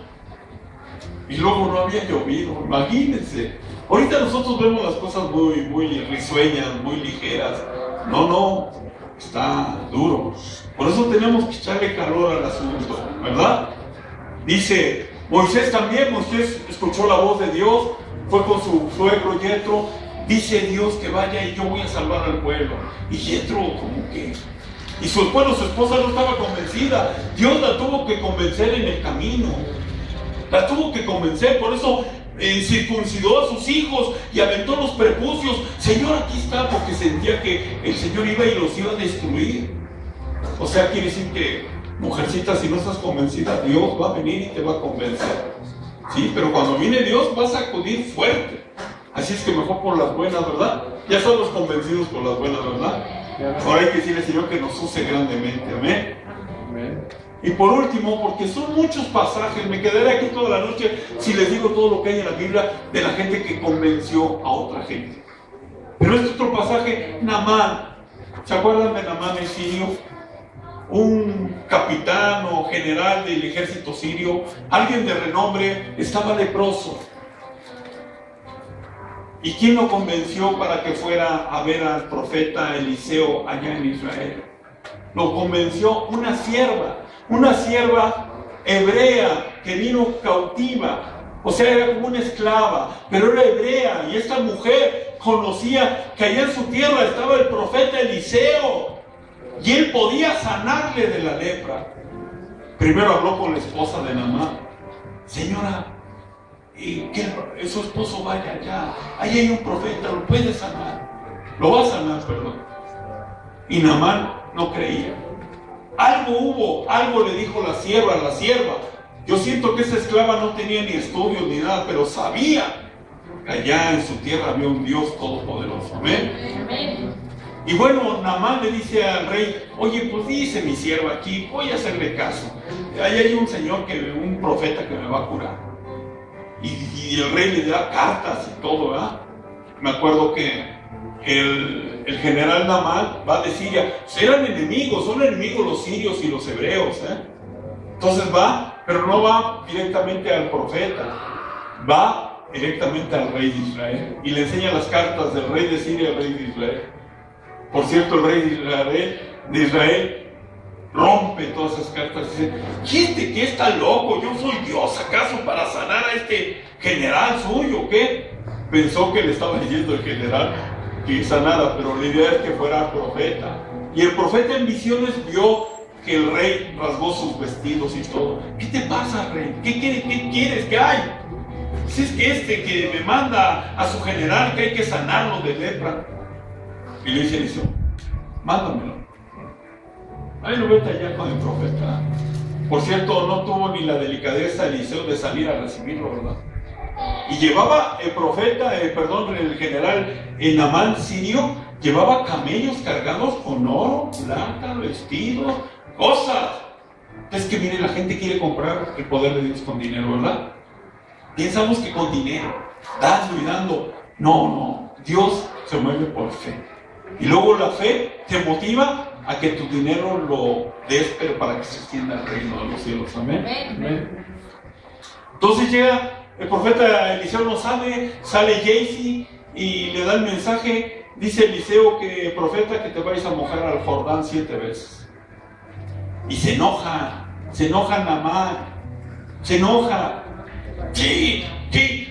y luego no había llovido, imagínense. Ahorita nosotros vemos las cosas muy risueñas, muy ligeras. No, está duro. Por eso tenemos que echarle calor al asunto, ¿verdad? Dice Moisés también. Moisés escuchó la voz de Dios, fue con su suegro Yetro. Dice Dios que vaya y yo voy a salvar al pueblo. Y Yetro, como que... Y su esposa no estaba convencida. Dios la tuvo que convencer en el camino. La tuvo que convencer, por eso circuncidó a sus hijos y aventó los prepucios. Señor, aquí está, porque sentía que el Señor iba y los iba a destruir. O sea, quiere decir que, mujercita, si no estás convencida, Dios va a venir y te va a convencer. Sí, pero cuando viene Dios vas a acudir fuerte. Así es que mejor por las buenas, ¿verdad? Ya estamos convencidos por las buenas, ¿verdad? Ahora hay que decirle al Señor que nos use grandemente. Amén. Amén. Y por último, porque son muchos pasajes, me quedaré aquí toda la noche si les digo todo lo que hay en la Biblia de la gente que convenció a otra gente. Pero este otro pasaje, Naamán. ¿Se acuerdan de Naamán el sirio? Un capitán o general del ejército sirio, alguien de renombre, estaba leproso. ¿Y quién lo convenció para que fuera a ver al profeta Eliseo allá en Israel? Lo convenció una sierva hebrea que vino cautiva. O sea, era como una esclava, pero era hebrea. Y esta mujer conocía que allá en su tierra estaba el profeta Eliseo, y él podía sanarle de la lepra. Primero habló con la esposa de Naamán: señora, que su esposo vaya allá, ahí hay un profeta, lo puede sanar, lo va a sanar, perdón. Y Naamán no creía. Algo le dijo la sierva. Yo siento que esa esclava no tenía ni estudios ni nada, pero sabía que allá en su tierra había un Dios todopoderoso. Amén. Y bueno, Naamán le dice al rey: oye, pues dice mi sierva aquí, voy a hacerle caso. Ahí hay un señor, un profeta que me va a curar. Y el rey le da cartas y todo, ¿verdad? Me acuerdo que el general Naamán va de Siria. Eran enemigos, son enemigos los sirios y los hebreos, Entonces va, pero no va directamente al profeta, va directamente al rey de Israel y le enseña las cartas del rey de Siria al rey de Israel. Por cierto, el rey de Israel rompe todas esas cartas y dice: ¿Quién que está loco? Yo soy Dios, ¿acaso para sanar a este general suyo? ¿Qué? Pensó que le estaba diciendo el general que sanara, pero la idea es que fuera profeta. Y el profeta en visiones vio que el rey rasgó sus vestidos y todo. ¿Qué te pasa, rey? ¿Qué quieres? ¿Qué hay? Si es que que me manda a su general que hay que sanarlo de lepra. Y le dice Eliseo: mándamelo. Ahí lo vete allá con el profeta. Por cierto, no tuvo ni la delicadeza Eliseo de salir a recibirlo, ¿verdad? Y llevaba el general Naamán sirio, llevaba camellos cargados con oro, plata, vestidos, cosas. Es que mire, la gente quiere comprar el poder de Dios con dinero, ¿verdad? Pensamos que con dinero, dando y dando. No, Dios se mueve por fe. Y luego la fe te motiva a que tu dinero lo des, pero para que se extienda el reino de los cielos. Amén. Amén. Entonces llega el profeta Eliseo, no sale Jaycee y le da el mensaje. Dice Eliseo que profeta que te vais a mojar al Jordán 7 veces. Y se enoja Naamán, se enoja. Sí,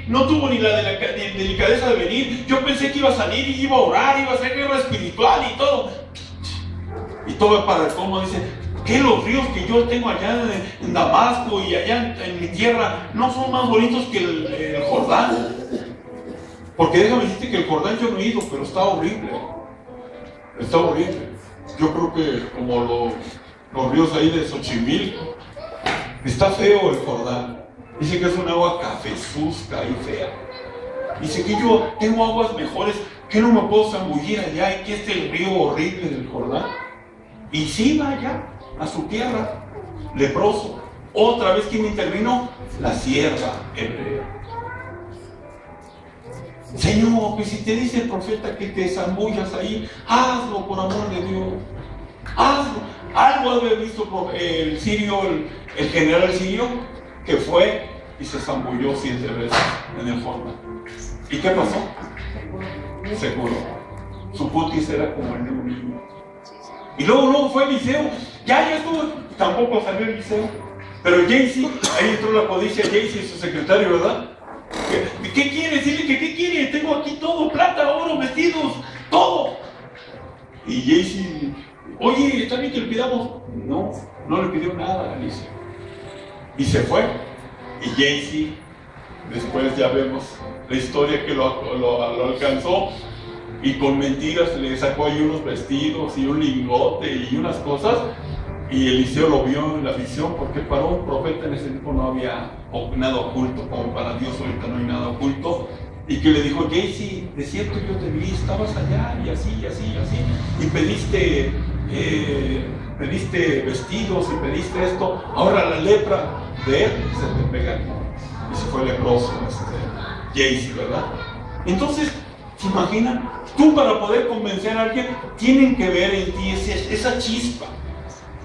no tuvo ni la delicadeza de venir. Yo pensé que iba a salir y iba a orar, iba a hacer guerra espiritual y todo. Y todo para el colmo dice, que los ríos que yo tengo allá en Damasco y allá en mi tierra no son más bonitos que el Jordán. Porque déjame decirte que el Jordán yo no he ido, pero está horrible. Está horrible. Yo creo que como los ríos ahí de Xochimilco. Está feo el Jordán. Dice que es un agua cafezuzca y fea. Dice que yo tengo aguas mejores, que no me puedo zambullir allá y que este es el río horrible del Jordán. Y sí va allá, a su tierra, leproso. Otra vez, ¿quién intervino? La sierva hebrea. Señor, pues si te dice el profeta que te zambullas ahí, hazlo por amor de Dios. Hazlo. Algo había visto el sirio, el general sirio, que fue y se zambulló 7 veces en el Jordán. ¿Y qué pasó? Se curó. Su cutis era como el de un niño. Y luego fue Eliseo. Ya estuvo. Tampoco salió Eliseo. Pero Jaycee, ahí entró la codicia, Jaycee y su secretario, ¿verdad? ¿Qué quiere? Decirle que ¿qué quiere? Tengo aquí todo, plata, oro, vestidos, todo. Y Jaycee, oye, ¿está bien que le pidamos? No le pidió nada a Eliseo. Y se fue. Y Jaycee, después ya vemos la historia que lo alcanzó. Y con mentiras le sacó ahí unos vestidos y un lingote y unas cosas. Y Eliseo lo vio en la visión, porque para un profeta en ese tiempo no había nada oculto, como para Dios ahorita no hay nada oculto. Y que le dijo, Jaycee, de cierto yo te vi, estabas allá y así, y así, y así. Y pediste vestidos y pediste esto. Ahora la lepra de él se te pega aquí. Y se fue leproso Jaycee, ¿verdad? Entonces, ¿se imaginan? Tú para poder convencer a alguien, tienen que ver en ti esa chispa.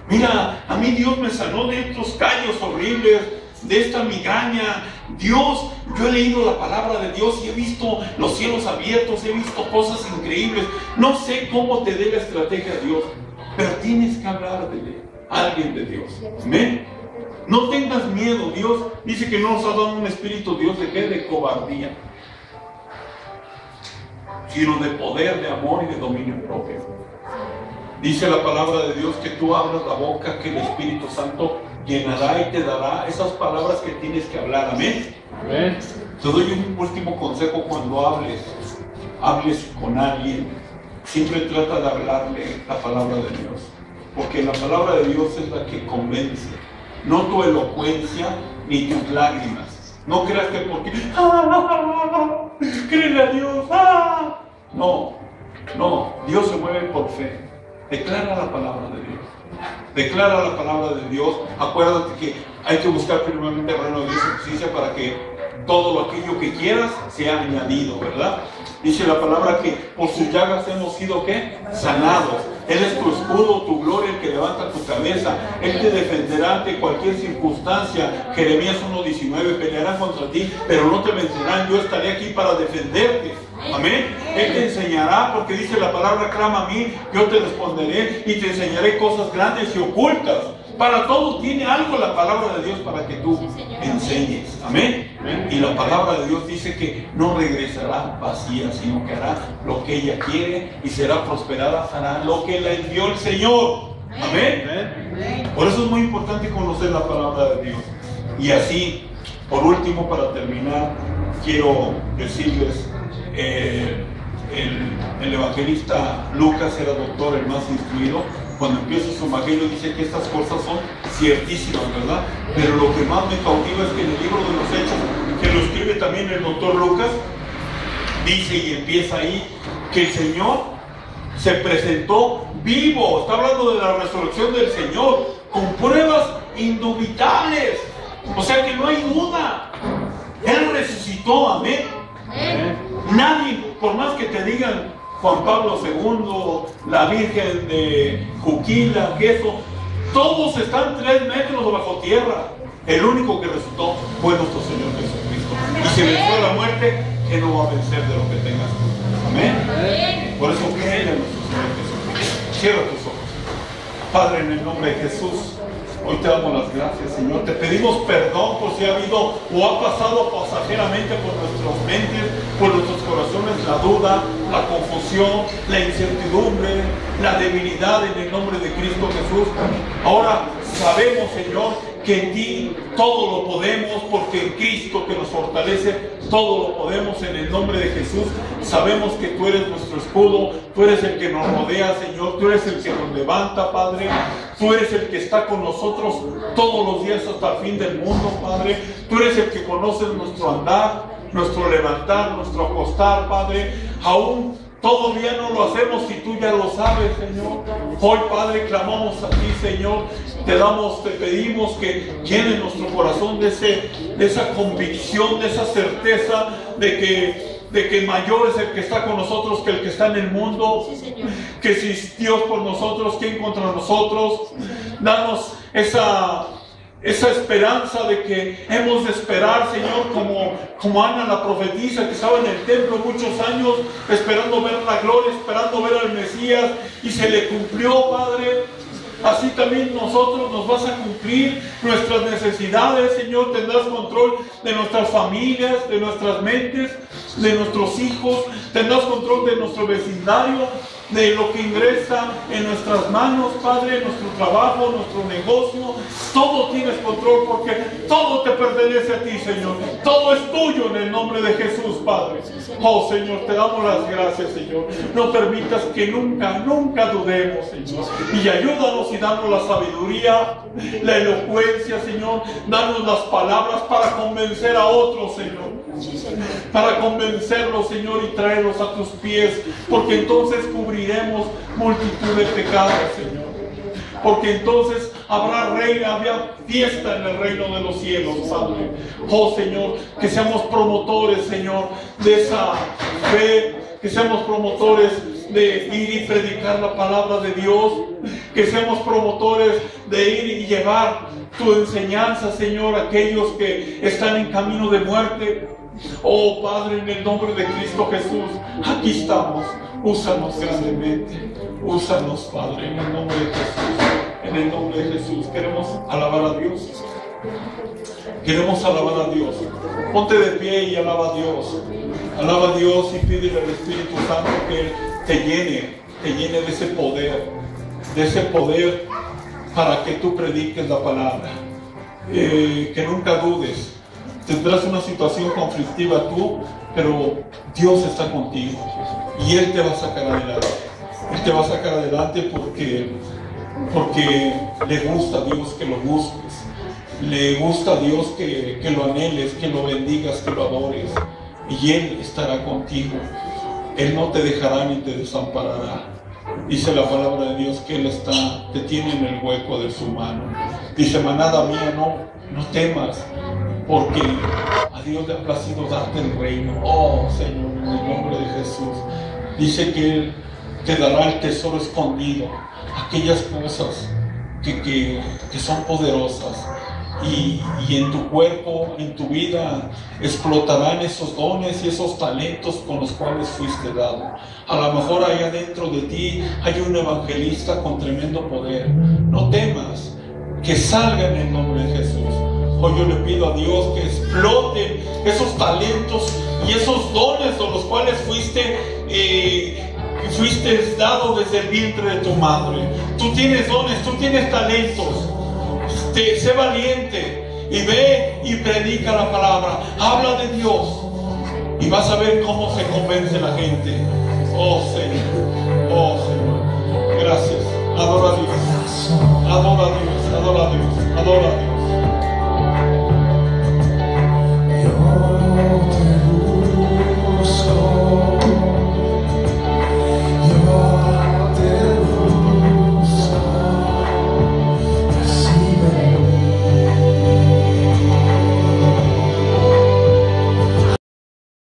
Mira, a mí Dios me sanó de estos callos horribles, de esta migraña. Dios, yo he leído la palabra de Dios y he visto los cielos abiertos, he visto cosas increíbles. No sé cómo te dé la estrategia Dios, pero tienes que hablar de alguien de Dios. ¿Amén? No tengas miedo. Dios dice que no nos ha dado un espíritu, Dios, ¿de qué? De cobardía, sino de poder, de amor y de dominio propio. Dice la palabra de Dios que tú abras la boca, que el Espíritu Santo llenará y te dará esas palabras que tienes que hablar. Amén. Amén. Te doy un último consejo cuando hables con alguien. Siempre trata de hablarle la palabra de Dios, porque la palabra de Dios es la que convence, no tu elocuencia ni tus lágrimas. No creas que porque créele a Dios. No, Dios se mueve por fe. Declara la palabra de Dios. Declara la palabra de Dios. Acuérdate que hay que buscar primeramente el reino de Dios y justicia para que todo aquello que quieras sea añadido, ¿verdad? Dice la palabra que por sus llagas hemos sido, ¿qué? Sanados. Él es tu escudo, tu gloria, el que levanta tu cabeza. Él te defenderá ante cualquier circunstancia. Jeremías 1:19, pelearán contra ti, pero no te vencerán. Yo estaré aquí para defenderte. Amén. Él te enseñará, porque dice la palabra, clama a mí, yo te responderé y te enseñaré cosas grandes y ocultas. Para todo tiene algo la palabra de Dios para que tú enseñes. Amén. Y la palabra de Dios dice que no regresará vacía, sino que hará lo que ella quiere y será prosperada, hará lo que la envió el Señor. Amén. Por eso es muy importante conocer la palabra de Dios. Y así, por último, para terminar, quiero decirles, el evangelista Lucas era doctor, el más instruido. Cuando empieza su evangelio dice que estas cosas son ciertísimas, ¿verdad? Pero lo que más me cautiva es que en el libro de los Hechos, que lo escribe también el doctor Lucas, dice y empieza ahí que el Señor se presentó vivo. Está hablando de la resurrección del Señor. con pruebas indubitables. O sea que no hay duda. Él resucitó, amén. Nadie, por más que te digan Juan Pablo II, la Virgen de Juquila, que eso, todos están 3 metros bajo tierra. El único que resucitó fue nuestro Señor Jesucristo. Y si venció la muerte, ¿qué no va a vencer de lo que tengas tú? Amén. Por eso cree en nuestro Señor Jesucristo. Cierra tus ojos. Padre, en el nombre de Jesús, hoy te damos las gracias, Señor. Te pedimos perdón por si ha habido o ha pasado pasajeramente por nuestras mentes, por nuestros corazones, la duda, la confusión, la incertidumbre, la debilidad en el nombre de Cristo Jesús. Ahora sabemos, Señor, que en ti todo lo podemos, porque en Cristo que nos fortalece, todo lo podemos en el nombre de Jesús. Sabemos que tú eres nuestro escudo, tú eres el que nos rodea, Señor, tú eres el que nos levanta, Padre. Tú eres el que está con nosotros todos los días hasta el fin del mundo, Padre. Tú eres el que conoces nuestro andar, nuestro levantar, nuestro acostar, Padre. Aún todavía no lo hacemos y tú ya lo sabes, Señor. Hoy, Padre, clamamos a ti, Señor. Te pedimos que llene nuestro corazón de esa convicción, de esa certeza de que mayor es el que está con nosotros que el que está en el mundo. Sí, que si Dios por nosotros, ¿quién contra nosotros? Danos esa esperanza de que hemos de esperar, Señor, como Ana la profetisa, que estaba en el templo muchos años esperando ver la gloria, esperando ver al Mesías, y se le cumplió, Padre. Así también nosotros nos vas a cumplir nuestras necesidades, Señor. Tendrás control de nuestras familias, de nuestras mentes, de nuestros hijos. Tendrás control de nuestro vecindario, de lo que ingresa en nuestras manos, Padre, nuestro trabajo, nuestro negocio. Todo tienes control, porque todo te pertenece a ti, Señor. Todo es tuyo en el nombre de Jesús, Padre. Oh, Señor, te damos las gracias, Señor. No permitas que nunca dudemos, Señor. Y ayúdanos y danos la sabiduría, la elocuencia, Señor. Danos las palabras para convencer a otros, Señor. Para convencerlos, Señor, y traerlos a tus pies, porque entonces cubriremos multitud de pecados, Señor. Porque entonces habrá fiesta en el reino de los cielos, Padre. Oh, Señor, que seamos promotores, Señor, de esa fe, que seamos promotores de ir y predicar la palabra de Dios, que seamos promotores de ir y llevar tu enseñanza, Señor, a aquellos que están en camino de muerte. Oh, Padre, en el nombre de Cristo Jesús, aquí estamos. Úsanos grandemente. Úsanos, Padre, en el nombre de Jesús. En el nombre de Jesús. Queremos alabar a Dios. Queremos alabar a Dios. Ponte de pie y alaba a Dios. Alaba a Dios y pídele al Espíritu Santo que Él te llene de ese poder para que tú prediques la palabra. Que nunca dudes. Tendrás una situación conflictiva tú, pero Dios está contigo y Él te va a sacar adelante. Él te va a sacar adelante porque le gusta a Dios que lo busques, le gusta a Dios que lo anheles, que lo bendigas, que lo adores, y Él estará contigo. Él no te dejará ni te desamparará. Dice la palabra de Dios que Él te tiene en el hueco de su mano. Dice: manada mía, no temas, porque a Dios le ha placido darte el reino. Oh, Señor, en el nombre de Jesús. Dice que Él te dará el tesoro escondido, aquellas cosas que son poderosas, y en tu cuerpo, en tu vida, explotarán esos dones y esos talentos con los cuales fuiste dado. A lo mejor ahí adentro de ti hay un evangelista con tremendo poder. No temas, que salga en el nombre de Jesús. Hoy yo le pido a Dios que exploten esos talentos y esos dones con los cuales fuiste dado desde el vientre de tu madre. Tú tienes dones, tú tienes talentos. Sé valiente y ve y predica la palabra. Habla de Dios y vas a ver cómo se convence la gente. Oh, Señor. Oh, Señor. Gracias.